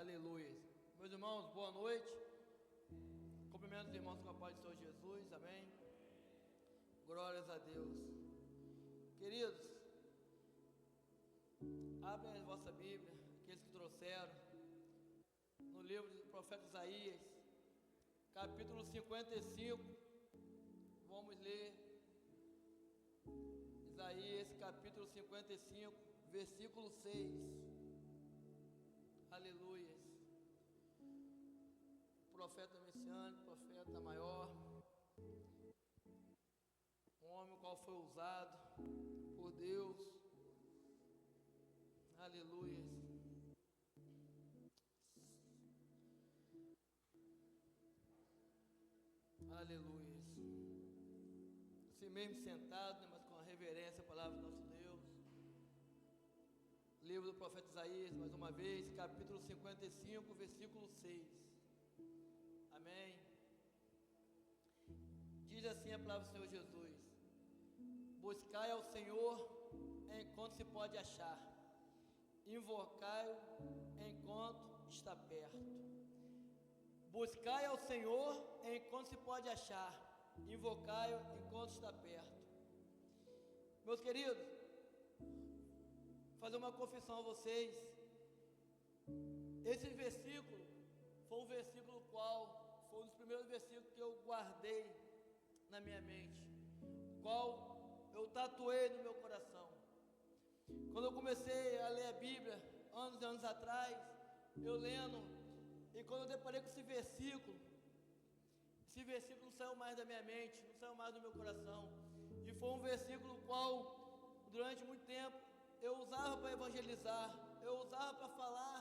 Aleluia. Meus irmãos, boa noite. Cumprimento os irmãos com a paz do Senhor Jesus, amém. Glórias a Deus. Queridos, abrem a vossa Bíblia, aqueles que trouxeram, no livro do profeta Isaías, capítulo 55. Vamos ler Isaías, capítulo 55, versículo 6. Aleluia. Profeta messiânico, profeta maior, um homem qual foi usado por Deus. Aleluia. Aleluia. Assim mesmo sentado, né, mas com a reverência à palavra do nosso Deus. Livro do profeta Isaías, mais uma vez, capítulo 55, versículo 6. Amém. Diz assim a palavra do Senhor Jesus: buscai ao Senhor enquanto se pode achar, invocai-o enquanto está perto. Buscai ao Senhor enquanto se pode achar, invocai-o enquanto está perto. Meus queridos, fazer uma confissão a vocês. Esse versículo foi um versículo qual foi um dos primeiros versículos que eu guardei na minha mente, qual eu tatuei no meu coração. Quando eu comecei a ler a Bíblia, anos e anos atrás, eu lendo, e quando eu deparei com esse versículo não saiu mais da minha mente, não saiu mais do meu coração. E foi um versículo qual, durante muito tempo, eu usava para evangelizar, eu usava para falar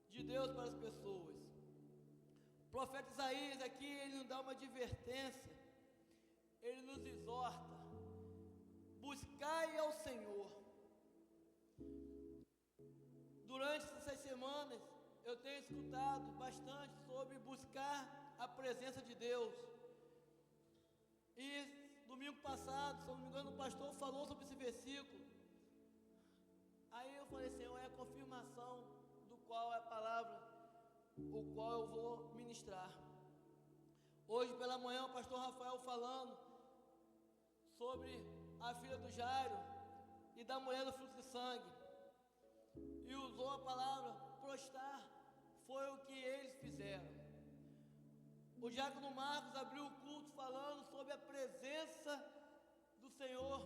de Deus para as pessoas. O profeta Isaías aqui, ele nos dá uma advertência, ele nos exorta: buscai ao Senhor. Durante essas semanas, eu tenho escutado bastante sobre buscar a presença de Deus. E domingo passado, se não me engano, o pastor falou sobre esse versículo. Aí eu falei: Senhor, é a confirmação do qual é a palavra, o qual eu vou ministrar. Hoje pela manhã o pastor Rafael falando sobre a filha do Jairo e da mulher do fluxo de sangue, e usou a palavra prostrar. Foi o que eles fizeram. O diácono Marcos abriu o culto falando sobre a presença do Senhor,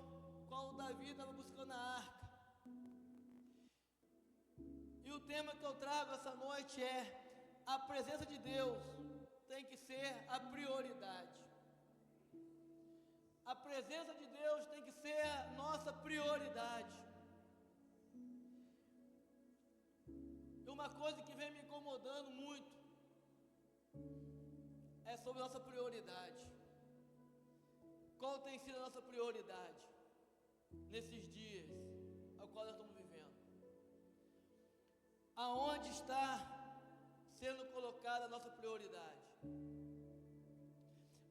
qual Davi estava buscando a arca. E o tema que eu trago essa noite é: a presença de Deus tem que ser a prioridade. A presença de Deus tem que ser a nossa prioridade. E uma coisa que vem me incomodando muito é sobre nossa prioridade. Qual tem sido a nossa prioridade nesses dias ao qual nós estamos vivendo? Aonde está sendo colocada a nossa prioridade?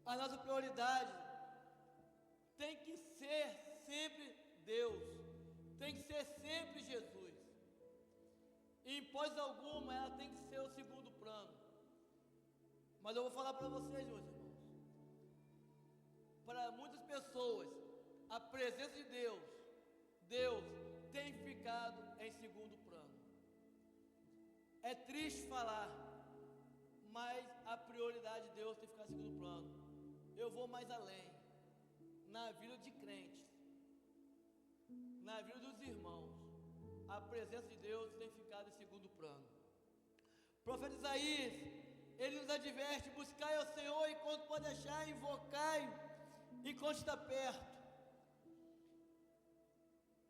A nossa prioridade tem que ser sempre Deus, tem que ser sempre Jesus. E em hipótese alguma ela tem que ser o segundo plano. Mas eu vou falar para vocês, meus irmãos, para muitas pessoas, a presença de Deus tem ficado em segundo plano. É triste falar, mas a prioridade de Deus tem que ficar em segundo plano. Eu vou mais além. Na vida de crentes, na vida dos irmãos, a presença de Deus tem ficado em segundo plano. O profeta Isaías, ele nos adverte: buscai ao Senhor enquanto pode achar, invocai enquanto está perto.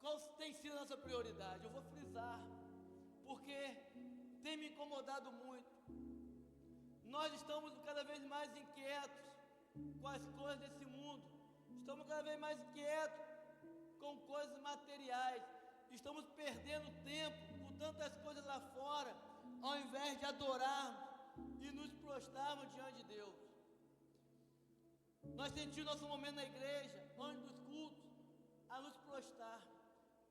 Qual tem sido a nossa prioridade? Eu vou frisar, porque tem me incomodado muito. Nós estamos cada vez mais inquietos com as coisas desse mundo. Estamos cada vez mais inquietos com coisas materiais. Estamos perdendo tempo com tantas coisas lá fora, ao invés de adorarmos e nos prostrarmos diante de Deus. Nós sentimos nosso momento na igreja, antes dos cultos, a nos prostrar,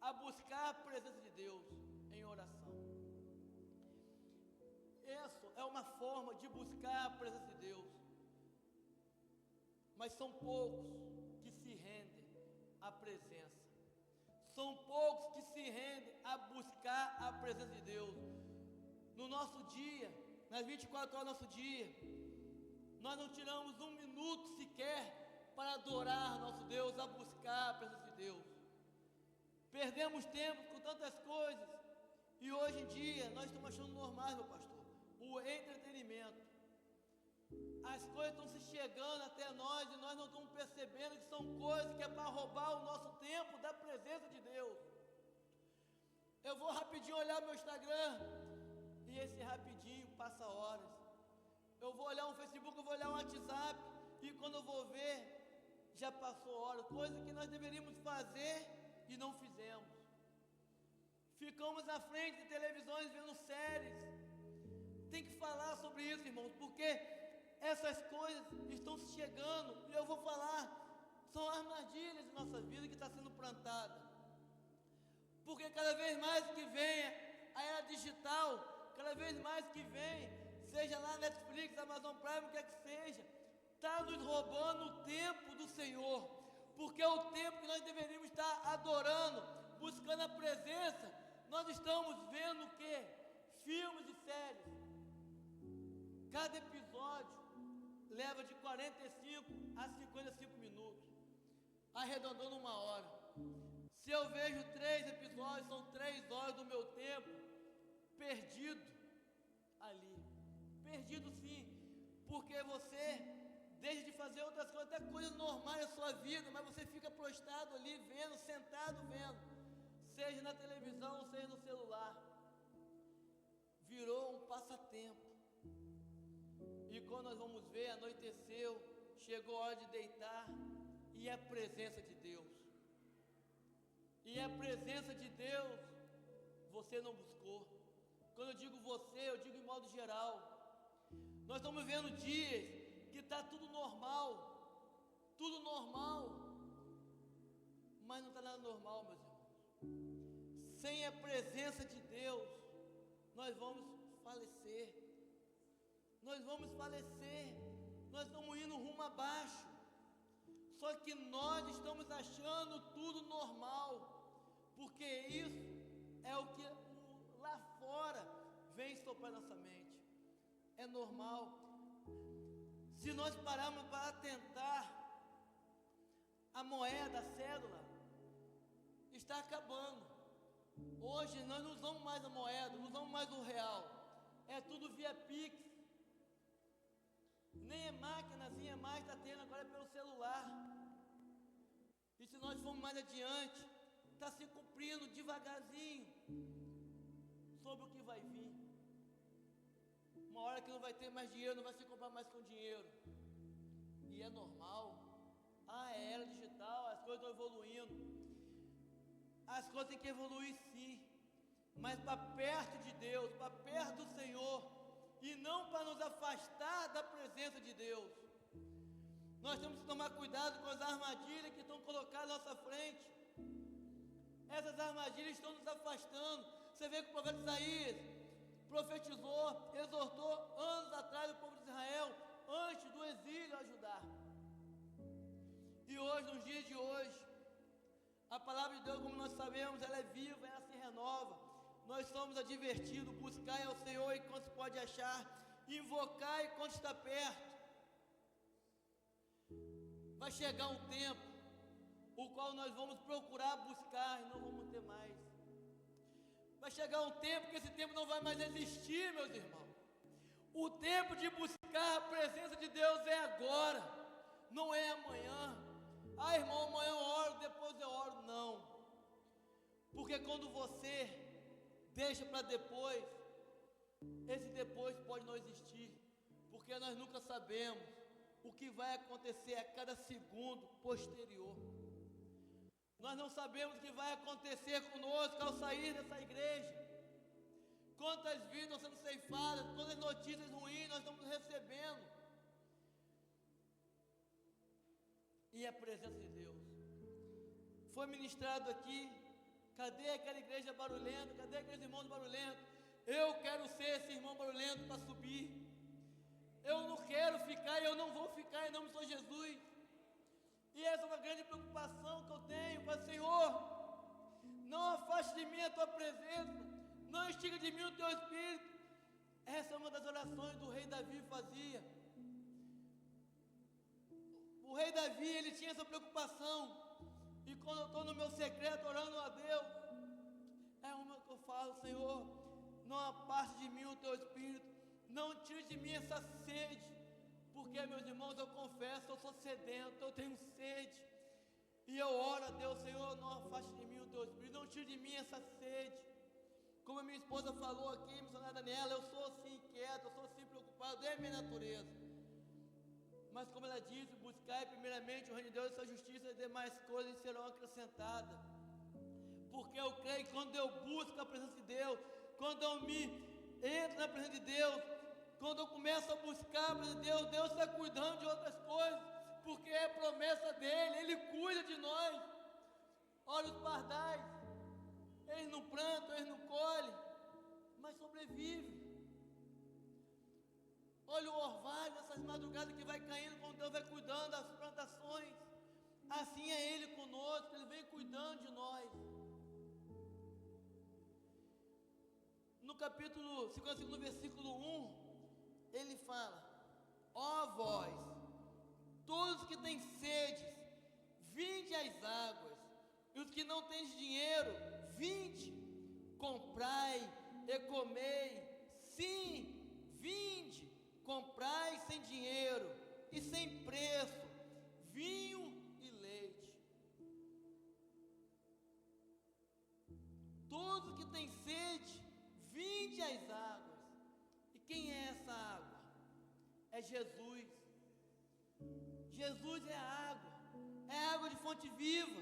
a buscar a presença de Deus em oração. essa é uma forma de buscar a presença de Deus. Mas são poucos que se rendem à presença. São poucos que se rendem a buscar a presença de Deus. No nosso dia, nas 24 horas do nosso dia, nós não tiramos um minuto sequer para adorar nosso Deus, a buscar a presença de Deus. Perdemos tempo com tantas coisas, e hoje em dia nós estamos achando normais, meu pastor, o entretenimento. As coisas estão se chegando até nós e nós não estamos percebendo que são coisas que é para roubar o nosso tempo da presença de Deus. Eu vou rapidinho olhar meu Instagram e esse rapidinho passa horas. Eu vou olhar um Facebook, eu vou olhar um WhatsApp e quando eu vou ver, já passou hora. Coisa que nós deveríamos fazer e não fizemos. Ficamos à frente de televisões vendo séries. Tem que falar sobre isso, irmãos, porque essas coisas estão chegando e eu vou falar, são armadilhas de nossa vida que está sendo plantada. Porque cada vez mais que vem a era digital, cada vez mais que vem, seja lá Netflix, Amazon Prime, o que é que seja, está nos roubando o tempo do Senhor, porque é o tempo que nós deveríamos estar adorando, buscando a presença. Nós estamos vendo o quê? Filmes e séries. Cada episódio leva de 45 a 55 minutos, arredondando 1 hora. Se eu vejo 3 episódios, são 3 horas do meu tempo perdido ali. Perdido sim, porque você deixa de fazer outras coisas, até coisas normais da sua vida, mas você fica prostrado ali vendo, sentado vendo, seja na televisão, seja no celular. Virou um passatempo. E quando nós vamos ver, anoiteceu, chegou a hora de deitar, e a presença de Deus. E a presença de Deus, você não buscou. Quando eu digo você, eu digo em modo geral. Nós estamos vendo dias que está tudo normal, mas não está nada normal, meus irmãos. Sem a presença de Deus, nós vamos falecer. Nós vamos falecer, nós estamos indo rumo abaixo. Só que nós estamos achando tudo normal, porque isso é o que lá fora vem soprar nossa mente. É normal. Se nós pararmos para tentar, a moeda, a cédula, está acabando. Hoje nós não usamos mais a moeda, não usamos mais o real. É tudo via Pix. Nem é máquinazinha mais, está tendo agora pelo celular. E se nós formos mais adiante, está se cumprindo devagarzinho sobre o que vai vir. Uma hora que não vai ter mais dinheiro, não vai se comprar mais com dinheiro. E é normal. É era digital, as coisas estão evoluindo. As coisas têm que evoluir sim, mas para perto de Deus, para perto do Senhor, e não para nos afastar da presença de Deus. Nós temos que tomar cuidado com as armadilhas que estão colocadas à nossa frente. Essas armadilhas estão nos afastando. Você vê que o profeta Isaías profetizou, exortou anos atrás o povo de Israel, antes do exílio, a Judá. E hoje, nos dias de hoje, a palavra de Deus, como nós sabemos, ela é viva, ela se renova. Nós somos advertidos, buscar ao Senhor enquanto se pode achar, invocar enquanto está perto. Vai chegar um tempo, o qual nós vamos procurar buscar e não vamos ter mais. Vai chegar um tempo que esse tempo não vai mais existir, meus irmãos. O tempo de buscar a presença de Deus é agora, não é amanhã. Irmão, amanhã eu oro, depois eu oro. Não. Porque quando você deixa para depois, esse depois pode não existir, porque nós nunca sabemos o que vai acontecer a cada segundo posterior. Nós não sabemos o que vai acontecer conosco ao sair dessa igreja. Quantas vidas estão sendo ceifadas, quantas notícias ruins nós estamos recebendo. E a presença de Deus foi ministrado aqui. Cadê aquela igreja barulhenta? Cadê aqueles irmãos barulhentos? Eu quero ser esse irmão barulhento para subir. Eu não quero ficar e eu não vou ficar em nome do Senhor Jesus. E essa é uma grande preocupação que eu tenho com o Senhor. Não afaste de mim a tua presença, não extinga de mim o teu espírito. Essa é uma das orações do rei Davi fazia. O rei Davi, ele tinha essa preocupação. E quando eu estou no meu secreto orando a Deus, é uma que eu falo: Senhor, não aparte de mim o teu espírito, não tire de mim essa sede. Porque, meus irmãos, eu confesso, eu sou sedento, eu tenho sede. E eu oro a Deus: Senhor, não afaste de mim o teu espírito, não tire de mim essa sede. Como a minha esposa falou aqui, missionária Daniela, eu sou assim inquieto, eu sou assim preocupado, é minha natureza. Mas como ela disse, buscai primeiramente o reino de Deus e sua justiça, e as demais coisas serão acrescentadas. Porque eu creio que quando eu busco a presença de Deus, quando eu me entro na presença de Deus, quando eu começo a buscar a presença de Deus, Deus está cuidando de outras coisas, porque é promessa dEle, Ele cuida de nós. Olha os pardais, eles não plantam, eles não colhem, mas sobrevivem. Olha o orvalho nessas madrugadas que vai caindo, quando Deus vai cuidando das plantações. Assim é Ele conosco, Ele vem cuidando de nós. No capítulo 55, no versículo 1, ele fala: ó vós, todos que têm sede, vinde às águas, e os que não têm dinheiro, vinde, comprai e comei. Sim, vinde, comprai sem dinheiro e sem preço, vinho e leite. Todos que têm sede, vinde às águas. E quem é essa água? É Jesus. Jesus é a água de fonte viva.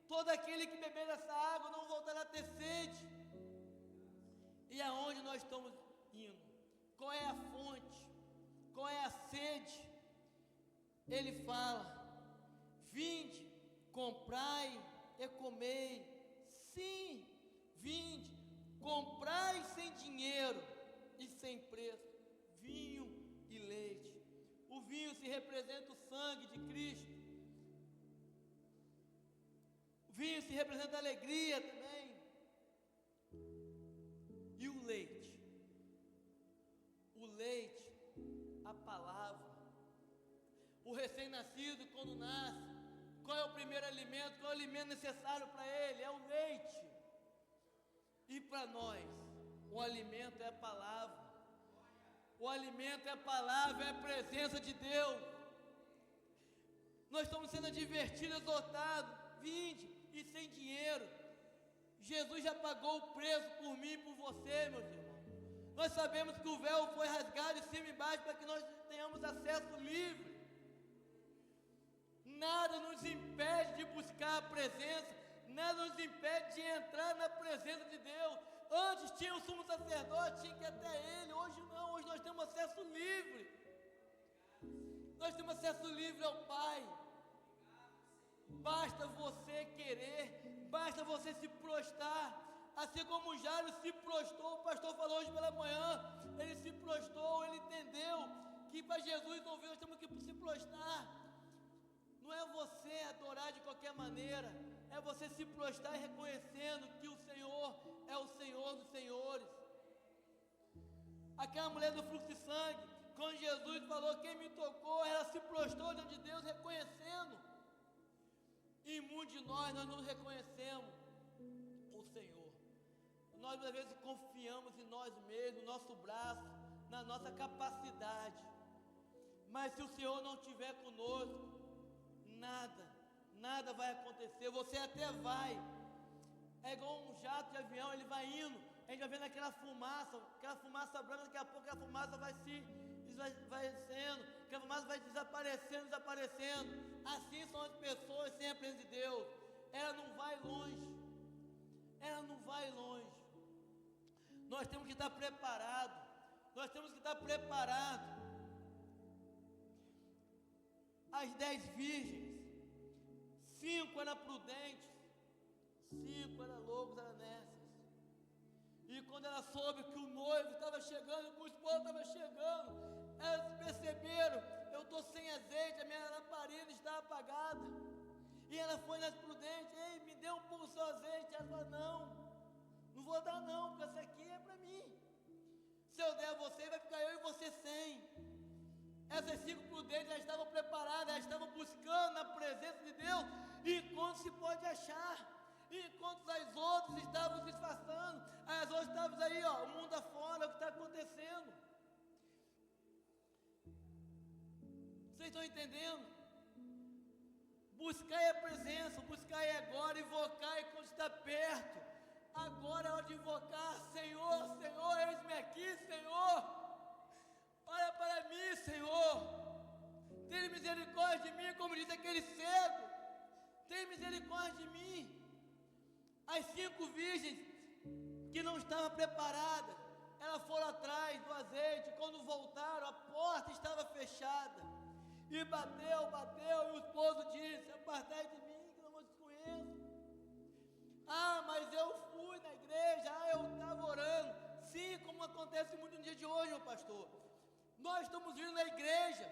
Todo aquele que beber dessa água não voltará a ter sede. E aonde nós estamos indo? Qual é a fonte? Qual é a sede? Ele fala: vinde, comprai e comei. Sim, vinde, comprai sem dinheiro e sem preço, vinho e leite. O vinho se representa o sangue de Cristo. O vinho se representa a alegria também. E o leite? O leite, a palavra. O recém-nascido, quando nasce, qual é o primeiro alimento? Qual é o alimento necessário para ele? É o leite. E para nós, o alimento é a palavra. O alimento é a palavra, é a presença de Deus. Nós estamos sendo advertidos, exortados: vinde e sem dinheiro. Jesus já pagou o preço por mim e por você, meus irmãos. Nós sabemos que o véu foi rasgado de cima e embaixo para que nós tenhamos acesso livre. Nada nos impede de buscar a presença, nada nos impede de entrar na presença de Deus. Antes tinha o sumo sacerdote, tinha que ir até ele. Hoje não, hoje nós temos acesso livre. Nós temos acesso livre ao Pai. Basta você querer, basta você se prostrar. Assim como Jairo se prostrou, o pastor falou hoje pela manhã, ele se prostrou, ele entendeu que para Jesus ouvir nós temos que se prostrar. Não é você adorar de qualquer maneira, é você se prostrar e reconhecendo que o Senhor é o Senhor dos senhores. Aquela mulher do fluxo de sangue, quando Jesus falou: quem me tocou, ela se prostrou diante de Deus reconhecendo. E muitos de nós não reconhecemos o Senhor. Nós às vezes confiamos em nós mesmos, no nosso braço, na nossa capacidade. Mas se o Senhor não estiver conosco, nada vai acontecer. Você até vai. É igual um jato de avião, ele vai indo, a gente vai vendo aquela fumaça branca, daqui a pouco aquela fumaça vai se esvaecendo, aquela fumaça vai desaparecendo. Assim são as pessoas sem a presença de Deus. Ela não vai longe. Nós temos que estar preparados. As 10 virgens, 5 eram prudentes, 5 eram loucos, eram nécias. E quando quando ela soube que o noivo estava chegando, que o esposo estava chegando, elas perceberam: eu estou sem azeite, a minha lamparina está apagada. E ela foi nas prudentes: ei, me dê um pouco do seu azeite. Ela falou: não vou dar não, porque essa aqui é para mim. Se eu der a você, vai ficar eu e você sem. Essas 5 prudentes já estavam preparadas, já estavam buscando na presença de Deus, enquanto se pode achar. Enquanto as outras estavam se disfarçando, as outras estavam aí, ó, o mundo afora, o que está acontecendo. Vocês estão entendendo? Buscai a presença, buscai agora, invocar quando está perto. Agora é hora de invocar: Senhor, Senhor, eis-me aqui, Senhor. Olha para mim, Senhor. Tenha misericórdia de mim, como diz aquele cego. Tenha misericórdia de mim. As 5 virgens que não estavam preparadas, elas foram atrás do azeite. Quando voltaram, a porta estava fechada. E bateu, e o esposo disse: apartai de mim, que não vos conheço. Ah, mas eu fui na igreja, eu estava orando. Sim, como acontece muito no dia de hoje, meu pastor. Nós estamos vindo na igreja,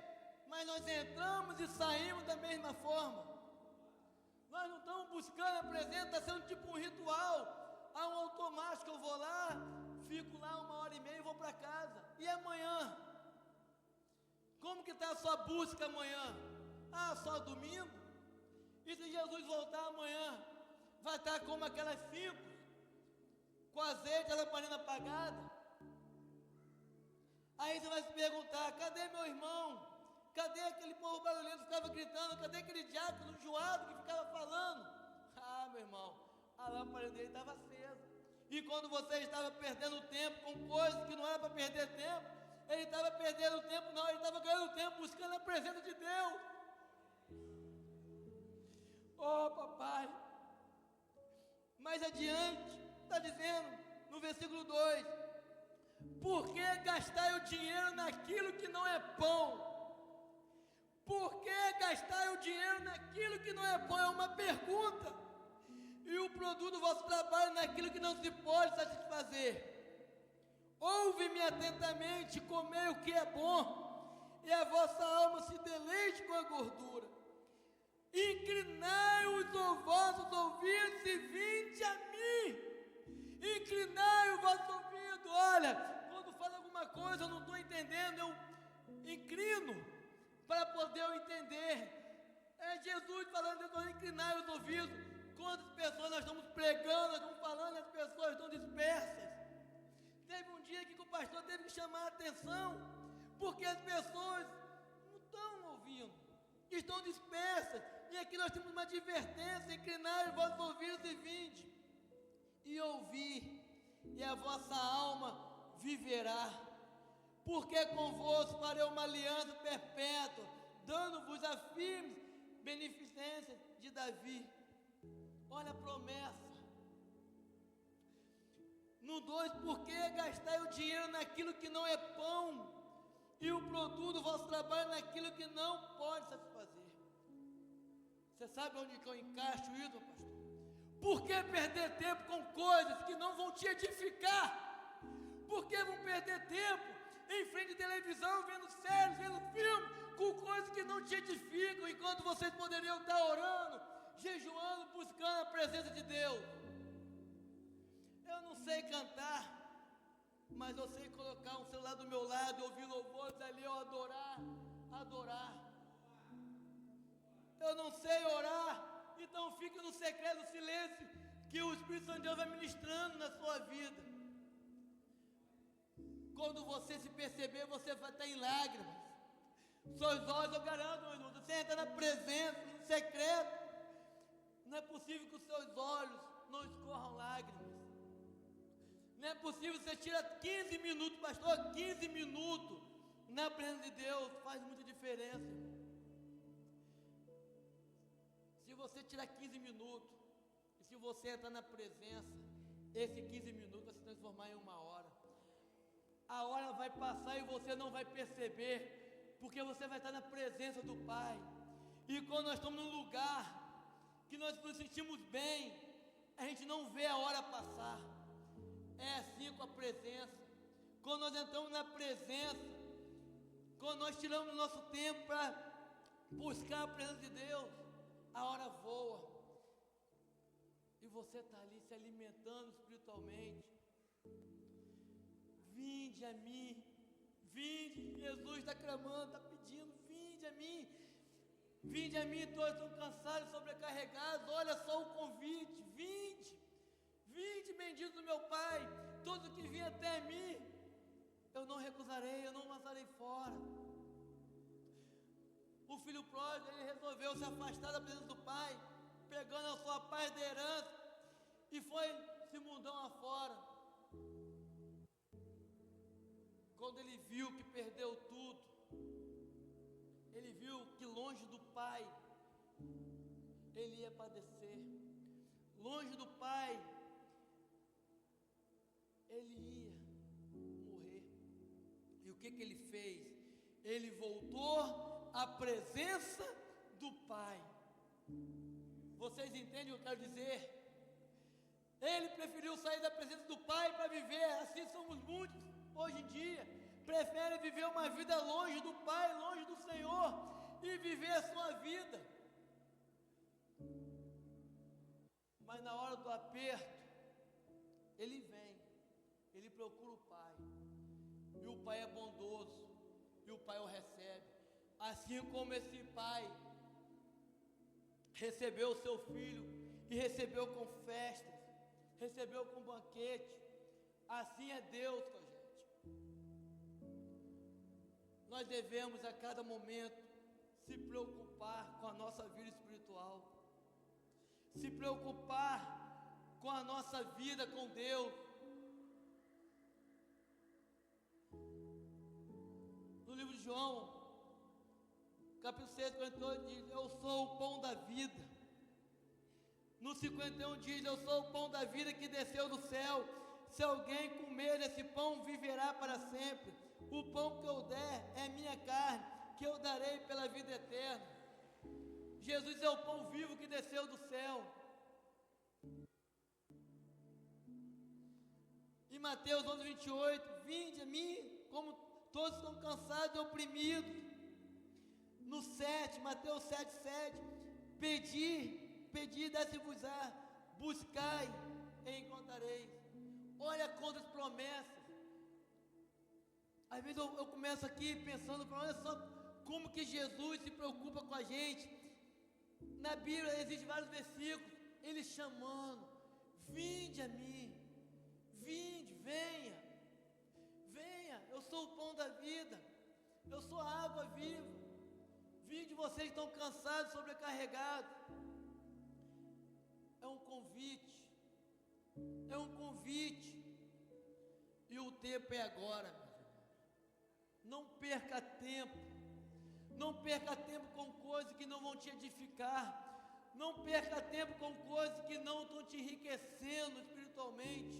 mas nós entramos e saímos da mesma forma. Nós não estamos buscando a presença, está sendo tipo um ritual. Há um automático, eu vou lá, fico lá 1h30 e vou para casa. E amanhã? Como que está a sua busca amanhã? Ah, só domingo? E se Jesus voltar amanhã, vai estar como aquelas 5, com azeite, a lamparina apagada? Aí você vai se perguntar: cadê meu irmão? Cadê aquele povo barulhento que ficava gritando? Cadê aquele diácono enjoado que ficava falando? Ah, meu irmão, a lâmpada dele estava acesa. E quando você estava perdendo tempo com coisas que não era para perder tempo, ele estava perdendo tempo, não, ele estava ganhando tempo buscando a presença de Deus. Oh, papai. Mais adiante, está dizendo no versículo 2: por que gastar o dinheiro naquilo que não é pão? Por que gastar o dinheiro naquilo que não é pão? É uma pergunta. E o produto do vosso trabalho naquilo que não se pode satisfazer. Ouve-me atentamente, comei o que é bom, e a vossa alma se deleite com a gordura. Inclinai os vossos ouvidos e vinde a mim. Inclinai o vosso ouvido. Olha, quando fala alguma coisa eu não estou entendendo, eu inclino para poder eu entender. É Jesus falando: eu estou inclinar os ouvidos. Quantas pessoas nós estamos pregando, nós estamos falando, as pessoas estão dispersas. Teve um dia que o pastor teve que chamar a atenção, porque as pessoas não estão ouvindo, estão dispersas. E aqui nós temos uma advertência: inclinai os vossos ouvidos e vinde e ouvi, e a vossa alma viverá. Porque convosco farei uma aliança perpétua, dando-vos a firme beneficência de Davi. Olha a promessa. No 2: por que gastai o dinheiro naquilo que não é pão, e o produto do vosso trabalho naquilo que não pode satisfazer? Você sabe onde que eu encaixo isso, pastor? Por que perder tempo com coisas que não vão te edificar? Por que vão perder tempo em frente de televisão, vendo séries, vendo filmes, com coisas que não te edificam, enquanto vocês poderiam estar orando, jejuando, buscando a presença de Deus? Eu não sei cantar, mas eu sei colocar um celular do meu lado, ouvir louvores ali, eu adorar. Eu não sei orar, então fique no secreto, no silêncio, que o Espírito Santo de Deus vai ministrando na sua vida. Quando você se perceber, você vai estar em lágrimas. Seus olhos, eu garanto, meu irmão, você entra na presença, no secreto, não é possível que os seus olhos não escorram lágrimas. Não é possível, você tira 15 minutos, pastor, 15 minutos na presença de Deus, faz muita diferença, irmão. Se você tirar 15 minutos, e se você entrar na presença, esse 15 minutos vai se transformar em 1 hora. A hora vai passar e você não vai perceber, porque você vai estar na presença do Pai. E quando nós estamos num lugar que nós nos sentimos bem, a gente não vê a hora passar. É assim com a presença. Quando nós entramos na presença, quando nós tiramos nosso tempo para buscar a presença de Deus, a hora voa. E você está ali se alimentando espiritualmente. Vinde a mim, vinde, Jesus está clamando, está pedindo, vinde a mim. Vinde a mim, todos estão cansados, sobrecarregados. Olha só o convite, vinde. Vinde, bendito do meu Pai, todo que vier até mim, eu não recusarei, eu não lançarei fora. O filho pródigo, ele resolveu se afastar da presença do Pai, pegando a sua paz da herança, e foi se mundão afora. Quando ele viu que perdeu tudo, ele viu que longe do Pai, ele ia padecer. Longe do Pai, ele ia morrer. E o que ele fez? Ele voltou à presença do Pai. Vocês entendem o que eu quero dizer? Ele preferiu sair da presença do Pai para viver. Assim somos muitos hoje em dia. Preferem viver uma vida longe do Pai, longe do Senhor, e viver a sua vida. Mas na hora do aperto, ele vem, ele procura o Pai, e o Pai é bondoso, e o Pai o recebe. Assim como esse Pai recebeu o seu filho, e recebeu com festas, recebeu com banquete, assim é Deus com a gente. Nós devemos a cada momento se preocupar com a nossa vida espiritual, se preocupar com a nossa vida com Deus. No livro de João, capítulo 6, 48 diz: eu sou o pão da vida. No 51 diz: eu sou o pão da vida que desceu do céu. Se alguém comer esse pão, viverá para sempre. O pão que eu der é minha carne, que eu darei pela vida eterna. Jesus é o pão vivo que desceu do céu. Em Mateus 11, 28, vinde a mim, como todos estão cansados e oprimidos. No 7, Mateus 7, 7, pedi, desse-vos-á, buscai e encontrareis. Olha quantas promessas. Às vezes eu começo aqui pensando, olha só como que Jesus se preocupa com a gente. Na Bíblia existem vários versículos, ele chamando: vinde a mim, vinde, venha, venha, eu sou o pão da vida, eu sou a água viva. Vinde, vocês estão cansados, sobrecarregados. É um convite, é um convite, e o tempo é agora, meus irmãos. Não perca tempo, não perca tempo com coisas que não vão te edificar, não perca tempo com coisas que não estão te enriquecendo espiritualmente,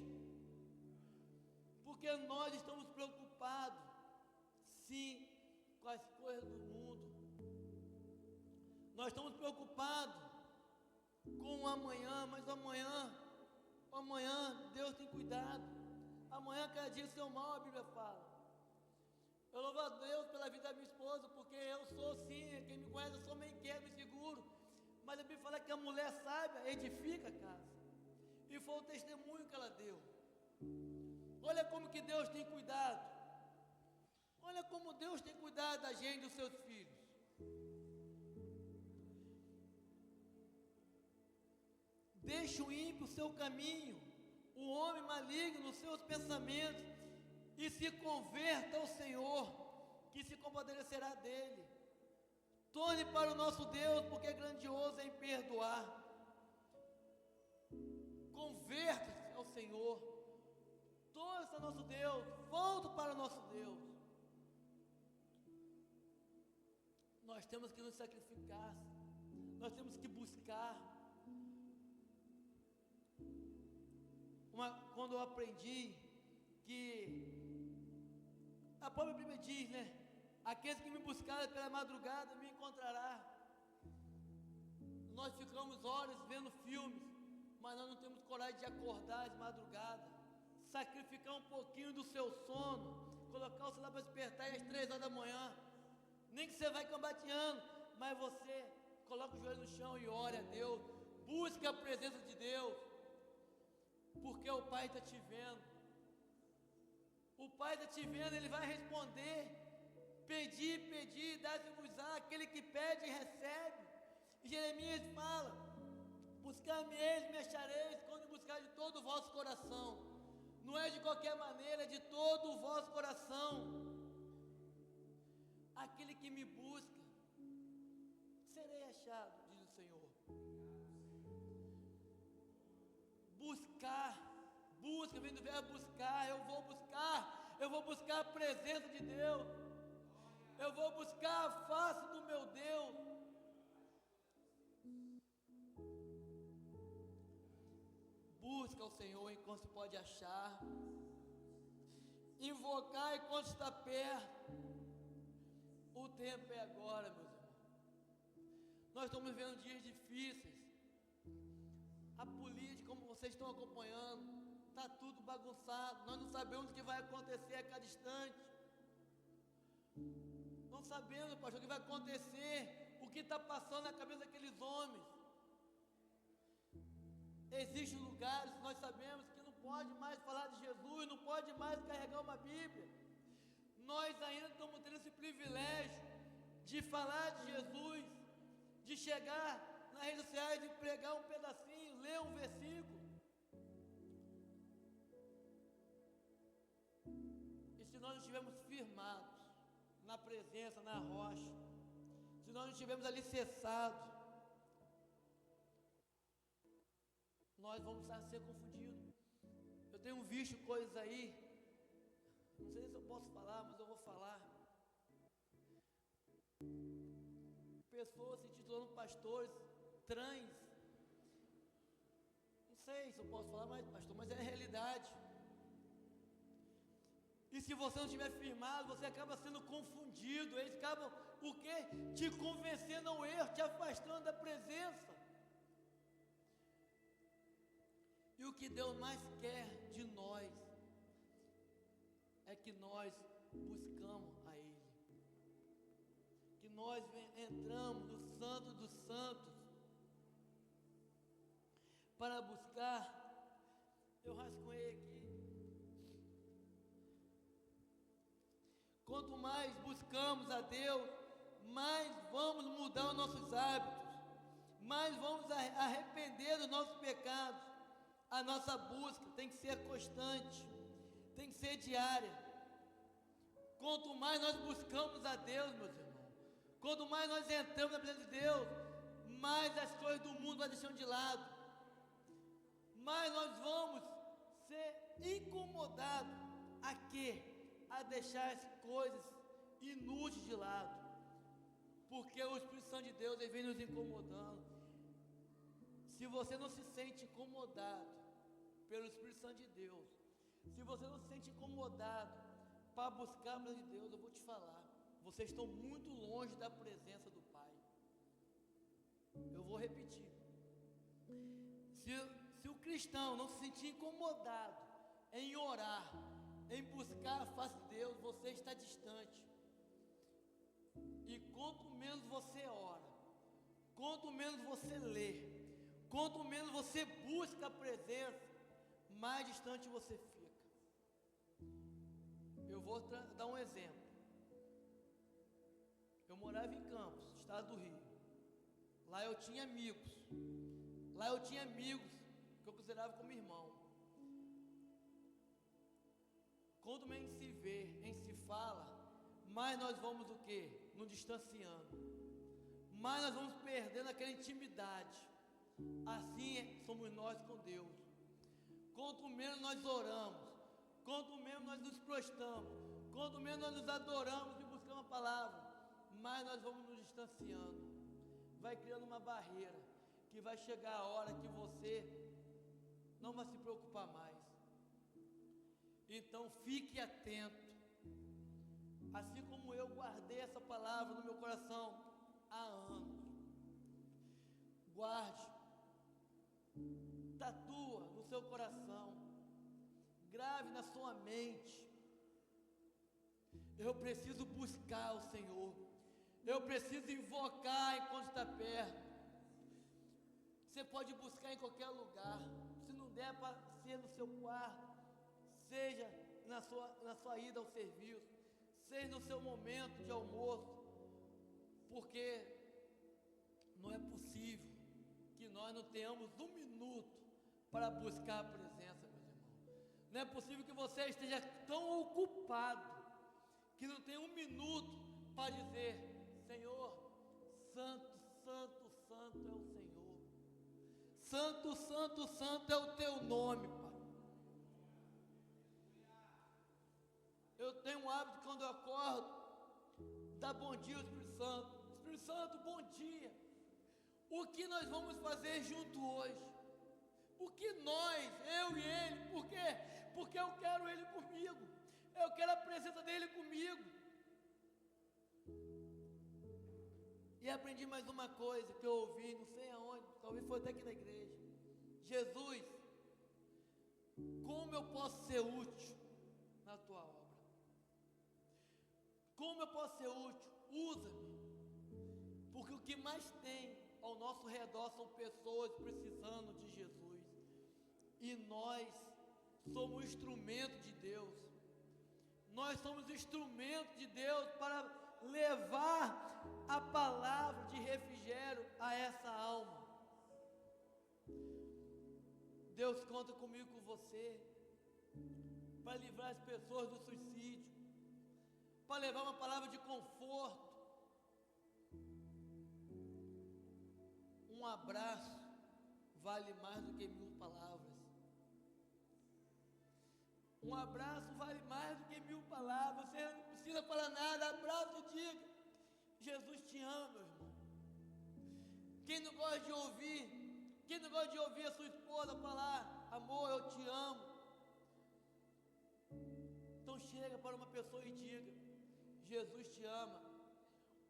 porque nós estamos preocupados, sim, com as coisas do mundo. Nós estamos preocupados com o amanhã, mas amanhã Deus tem cuidado. Amanhã cada dia seu mal, a Bíblia fala. Eu louvo a Deus pela vida da minha esposa, porque eu sou sim, quem me conhece, eu sou meio inquieto e seguro. Mas a Bíblia fala que a mulher sábia edifica a casa. E foi o testemunho que ela deu. Olha como que Deus tem cuidado. Olha como Deus tem cuidado da gente e dos seus filhos. Deixe o ímpio o seu caminho, o homem maligno os seus pensamentos, e se converta ao Senhor, que se compadecerá dele. Torne para o nosso Deus, porque é grandioso em perdoar. Converta-se ao Senhor. Torne-se ao nosso Deus, volte para o nosso Deus. Nós temos que nos sacrificar, nós temos que buscar. Quando eu aprendi que a própria Bíblia diz, né? Aqueles que me buscarem pela madrugada me encontrará. Nós ficamos horas vendo filmes, mas nós não temos coragem de acordar de madrugada, sacrificar um pouquinho do seu sono, colocar o celular para despertar às 3 horas da manhã, nem que você vai combateando, mas você coloca o joelho no chão e ore a Deus, busca a presença de Deus, porque o Pai está te vendo. O Pai está te vendo, Ele vai responder. Pedir, pedir, dá-se-vos-á, aquele que pede recebe. E Jeremias fala: buscar-me eis, me achareis, quando buscar de todo o vosso coração. Não é de qualquer maneira, é de todo o vosso coração. Aquele que me busca, serei achado, diz o Senhor. Buscar, busca, vem do verbo buscar, eu vou buscar a presença de Deus, eu vou buscar a face do meu Deus. Busca o Senhor enquanto se pode achar, invocar enquanto está perto. O tempo é agora, meus irmãos. Nós estamos vivendo dias difíceis. A política, como vocês estão acompanhando, está tudo bagunçado. Nós não sabemos o que vai acontecer a cada instante. Não sabemos, pastor, o que vai acontecer, o que está passando na cabeça daqueles homens. Existem lugares que nós sabemos que não pode mais falar de Jesus, não pode mais carregar uma Bíblia. Nós ainda estamos tendo esse privilégio de falar de Jesus, de chegar nas redes sociais e pregar um pedacinho, ler um versículo. E se nós não estivermos firmados na presença, na rocha, se nós não estivermos alicerçados, nós vamos ser confundidos. Eu tenho visto coisas aí, não sei se eu posso falar, mas eu vou falar. Pessoas se titulando pastores trans. Não sei se eu posso falar, mas pastor, mas é a realidade. E se você não estiver firmado, você acaba sendo confundido. Eles acabam, o quê? Te convencendo ao erro, te afastando da presença. E o que Deus mais quer de nós é que nós buscamos a Ele, que nós entramos no Santo dos Santos para buscar. Eu rascunhei aqui. Quanto mais buscamos a Deus, mais vamos mudar os nossos hábitos, mais vamos arrepender dos nossos pecados. A nossa busca tem que ser constante, tem que ser diária. Quanto mais nós buscamos a Deus, meus irmãos, quanto mais nós entramos na presença de Deus, mais as coisas do mundo vão deixando de lado, mais nós vamos ser incomodados a quê? A deixar as coisas inúteis de lado, porque o Espírito Santo de Deus ele vem nos incomodando. Se você não se sente incomodado pelo Espírito Santo de Deus, se você não se sente incomodado para buscar a presença de Deus, eu vou te falar, vocês estão muito longe da presença do Pai. Eu vou repetir. Se o cristão não se sentir incomodado em orar, em buscar a face de Deus, você está distante. E quanto menos você ora, quanto menos você lê, quanto menos você busca a presença, mais distante você fica. Eu vou dar um exemplo. Eu morava em Campos, estado do Rio. Lá eu tinha amigos. Lá eu tinha amigos que eu considerava como irmão. Quanto menos se vê, em se fala, mais nós vamos o quê? Nos distanciando. Mais nós vamos perdendo aquela intimidade. Assim somos nós com Deus. Quanto menos nós oramos, quanto menos nós nos prostramos, quanto menos nós nos adoramos e buscamos a palavra, mais nós vamos nos distanciando. Vai criando uma barreira, que vai chegar a hora que você não vai se preocupar mais. Então fique atento. Assim como eu guardei essa palavra no meu coração há anos. Guarde, tatua no seu coração, grave na sua mente: eu preciso buscar o Senhor, eu preciso invocar enquanto está perto. Você pode buscar em qualquer lugar, se não der para ser no seu quarto, seja na sua ida ao serviço, seja no seu momento de almoço, porque não é possível que nós não tenhamos um minuto para buscar a presença, meus irmãos. Não é possível que você esteja tão ocupado que não tenha um minuto para dizer: Senhor, santo, santo, santo é o Senhor, santo, santo, santo é o teu nome, Pai. Eu tenho um hábito, quando eu acordo, dar bom dia ao Espírito Santo. Espírito Santo, bom dia. O que nós vamos fazer junto hoje? O que nós, eu e ele? Por quê? Porque eu quero ele comigo, eu quero a presença dele comigo. E aprendi mais uma coisa que eu ouvi, não sei aonde, talvez foi até aqui na igreja: Jesus, como eu posso ser útil na tua obra? Como eu posso ser útil? Usa-me. Porque o que mais tem ao nosso redor são pessoas precisando de Jesus. E nós somos instrumento de Deus. Nós somos instrumento de Deus para levar a palavra de refrigério a essa alma. Deus conta comigo, com você, para livrar as pessoas do suicídio, para levar uma palavra de conforto. Um abraço vale mais do que 1000 palavras. Um abraço vale mais do que 1000 palavras. Você não precisa falar nada, abraço e diga: Jesus te ama, meu irmão. Quem não gosta de ouvir, quem não gosta de ouvir a sua esposa falar: amor, eu te amo? Então chega para uma pessoa e diga: Jesus te ama,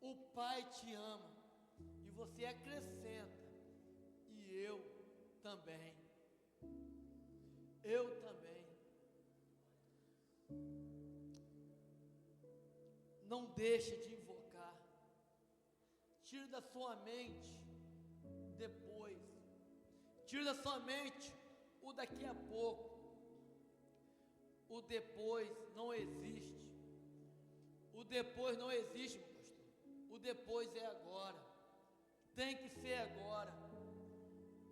o Pai te ama, e você acrescenta: e eu também. Eu também. Não deixe de invocar. Tire da sua mente depois. Tire da sua mente o daqui a pouco. O depois não existe. O depois não existe, meu pastor. O depois é agora. Tem que ser agora.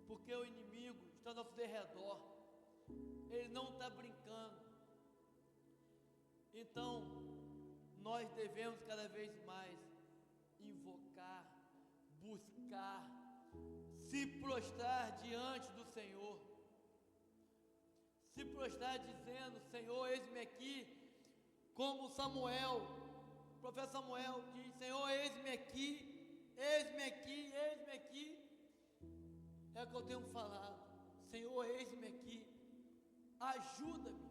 Porque o inimigo está ao nosso derredor. Ele não está brincando. Então, nós devemos cada vez mais invocar, buscar, se prostrar diante do Senhor. Se prostrar dizendo: Senhor, eis-me aqui, como Samuel, o profeta Samuel diz: Senhor, eis-me aqui, eis-me aqui, eis-me aqui. É o que eu tenho falado: Senhor, eis-me aqui, ajuda-me.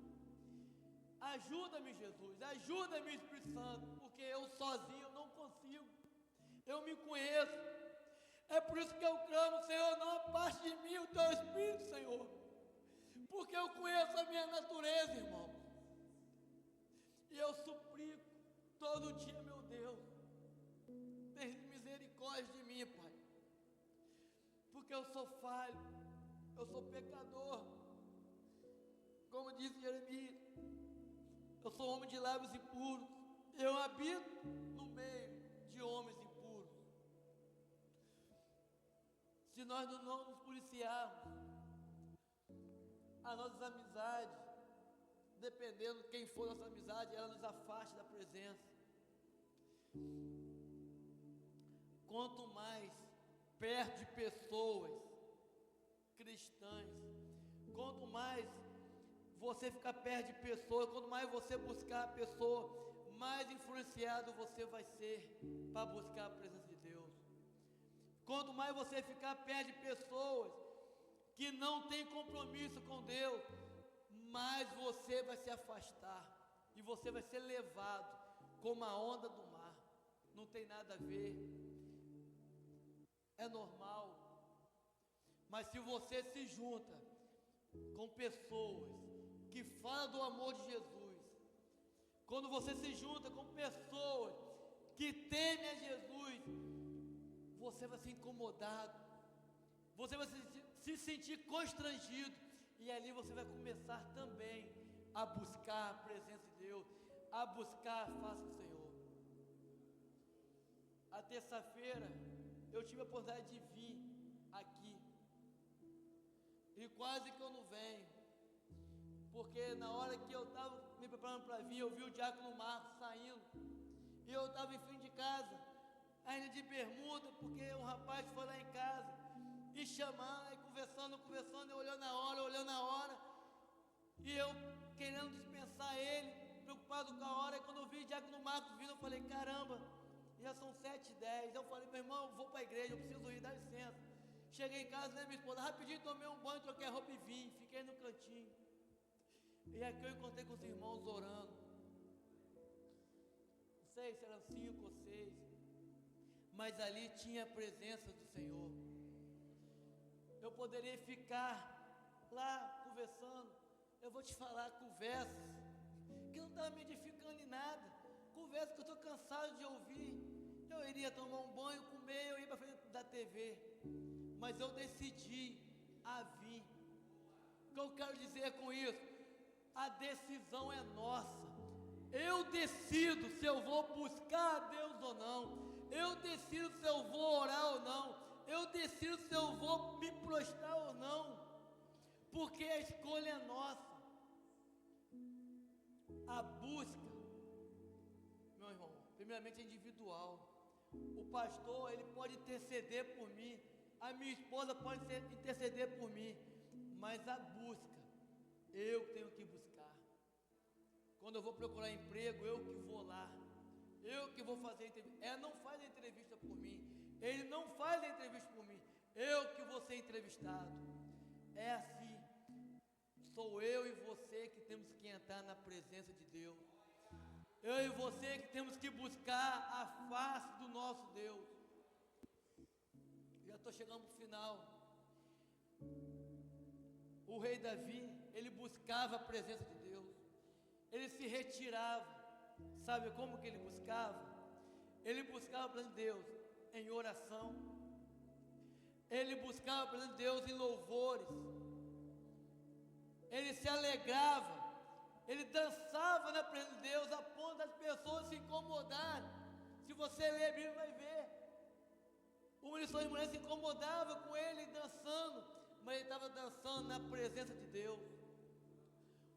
Ajuda-me, Jesus, ajuda-me, Espírito Santo, porque eu sozinho não consigo, eu me conheço. É por isso que eu clamo: Senhor, não aparte de mim o teu Espírito, Senhor, porque eu conheço a minha natureza, irmão. E eu suplico todo dia: meu Deus, tem misericórdia de mim, Pai, porque eu sou falho, eu sou pecador. Como disse Jeremias: eu sou homem de lábios impuros, eu habito no meio de homens impuros. Se nós não nos policiarmos, as nossas amizades, dependendo de quem for nossa amizade, ela nos afasta da presença. Quanto mais perto de pessoas cristãs, quanto mais você ficar perto de pessoas, quanto mais você buscar a pessoa, mais influenciado você vai ser para buscar a presença de Deus. Quanto mais você ficar perto de pessoas que não têm compromisso com Deus, mais você vai se afastar e você vai ser levado como a onda do mar. Não tem nada a ver, é normal. Mas se você se junta com pessoas que fala do amor de Jesus, quando você se junta com pessoas que temem a Jesus, você vai ser incomodado, você vai se sentir constrangido, e ali você vai começar também a buscar a presença de Deus, a buscar a face do Senhor. A terça-feira eu tive a oportunidade de vir aqui, e quase que eu não venho, porque na hora que eu estava me preparando para vir, eu vi o diácono Marcos saindo, e eu estava em frente de casa, ainda de bermuda, porque um rapaz foi lá em casa, e chamando, e conversando, eu olhando a hora, e eu querendo dispensar ele, preocupado com a hora, e quando eu vi o diácono Marcos vindo, eu falei, caramba, já são 7h10, eu falei, meu irmão, eu vou para a igreja, eu preciso ir, dá licença. Cheguei em casa, né, minha esposa, rapidinho tomei um banho, troquei a roupa e vim, fiquei no cantinho. E aqui eu encontrei com os irmãos orando. Não sei se eram 5 ou 6, mas ali tinha a presença do Senhor. Eu poderia ficar lá conversando, eu vou te falar conversas que não estavam me edificando em nada, conversas que eu estou cansado de ouvir. Eu iria tomar um banho, comer, eu ia para frente da TV, mas eu decidi a vir. O que eu quero dizer com isso? A decisão é nossa. Eu decido se eu vou buscar a Deus ou não. Eu decido se eu vou orar ou não. Eu decido se eu vou me prostrar ou não. Porque a escolha é nossa. A busca, meu irmão, primeiramente é individual. O pastor, ele pode interceder por mim. A minha esposa pode interceder por mim. Mas a busca, eu tenho que buscar. Quando eu vou procurar emprego, eu que vou lá. Eu que vou fazer a entrevista. Ela não faz a entrevista por mim. Ele não faz a entrevista por mim. Eu que vou ser entrevistado. É assim. Sou eu e você que temos que entrar na presença de Deus. Eu e você que temos que buscar a face do nosso Deus. Já estou chegando para o final. O rei Davi, ele buscava a presença de Deus. Ele se retirava. Sabe como que ele buscava? Ele buscava a presença de Deus em oração. Ele buscava a presença de Deus em louvores. Ele se alegrava. Ele dançava na presença de Deus a ponto das pessoas se incomodarem. Se você ler a Bíblia, vai ver. O ministro de mulher se incomodava com ele dançando, mas ele estava dançando na presença de Deus.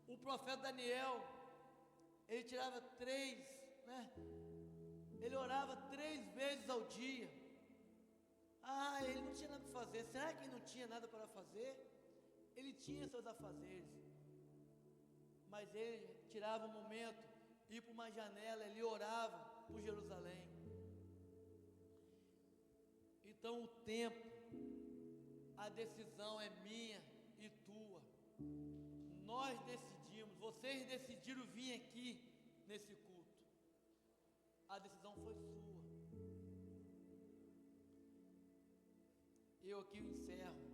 O profeta Daniel, ele tirava 3, né? Ele orava 3 vezes ao dia. Ele não tinha nada para fazer. Será que ele não tinha nada para fazer? Ele tinha seus afazeres. Mas ele tirava um momento, ia para uma janela, ele orava por Jerusalém. Então o tempo, a decisão é minha e tua. Nós decidimos, vocês decidiram vir aqui nesse culto. A decisão foi sua. Eu aqui encerro.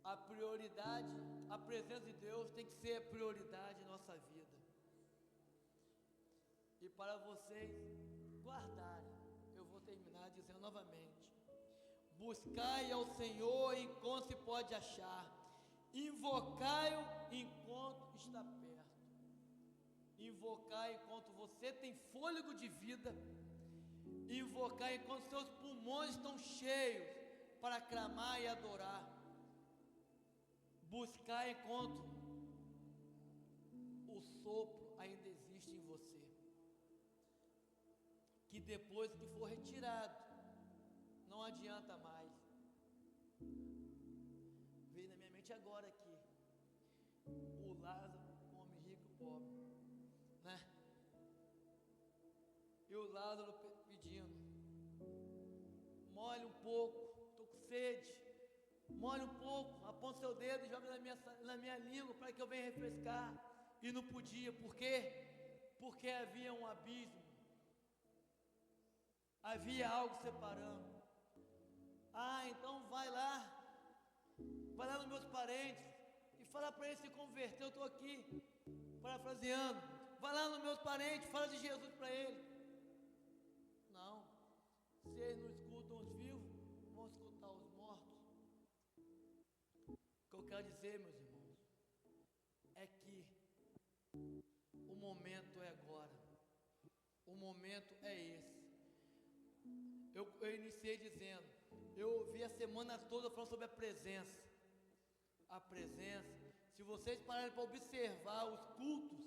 A prioridade, a presença de Deus tem que ser a prioridade em nossa vida. E para vocês guardarem, eu vou terminar dizendo novamente: buscai ao Senhor enquanto se pode achar, invocai-o enquanto está perto. Invocar enquanto você tem fôlego de vida, invocar enquanto seus pulmões estão cheios para clamar e adorar. Buscar enquanto o sopro ainda existe em você, que depois que for retirado, não adianta mais. Veio na minha mente agora aqui, o Lázaro, homem rico e pobre, né? E o Lázaro pedindo, molhe um pouco, estou com sede. Molhe um pouco, aponta seu dedo e joga na minha língua para que eu venha refrescar. E não podia, por quê? Porque havia um abismo. Havia algo separando. Então vai lá nos meus parentes e Fala para ele se converter, eu estou aqui, parafraseando. Vai lá nos meus parentes, fala de Jesus para ele. Não, se eles não escutam os vivos, vão escutar os mortos. O que eu quero dizer, meus irmãos, é que o momento é agora, o momento é esse. Eu iniciei dizendo, eu ouvi a semana toda falando sobre a presença. A presença, se vocês pararem para observar os cultos,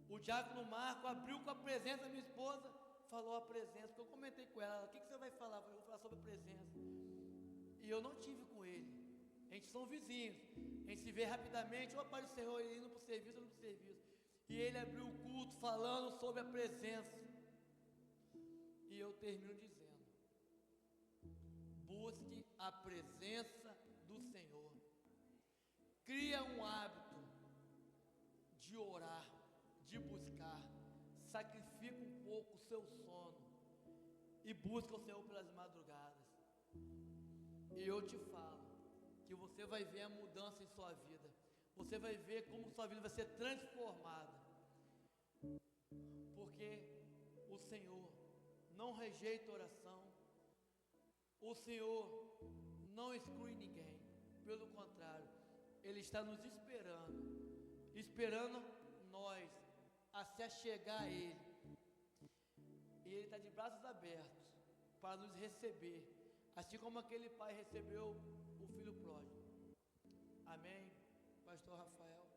o diácono Marco abriu com a presença da minha esposa, falou a presença, porque eu comentei com ela, o que você vai falar? Eu vou falar sobre a presença. E eu não tive com ele. A gente são vizinhos, a gente se vê rapidamente, ou para o Senhor, ele indo para o serviço, ou indo para o serviço. E ele abriu o culto falando sobre a presença. E eu termino dizendo: busque a presença do Senhor. Cria um hábito de orar, de buscar. Sacrifica um pouco o seu sono e busca o Senhor pelas madrugadas. E eu te falo que você vai ver a mudança em sua vida. Você vai ver como sua vida vai ser transformada. Porque o Senhor não rejeita oração. O Senhor não exclui ninguém. Pelo contrário, Ele está nos esperando nós a se achegar a Ele. E Ele está de braços abertos para nos receber, assim como aquele pai recebeu o filho pródigo. Amém, Pastor Rafael?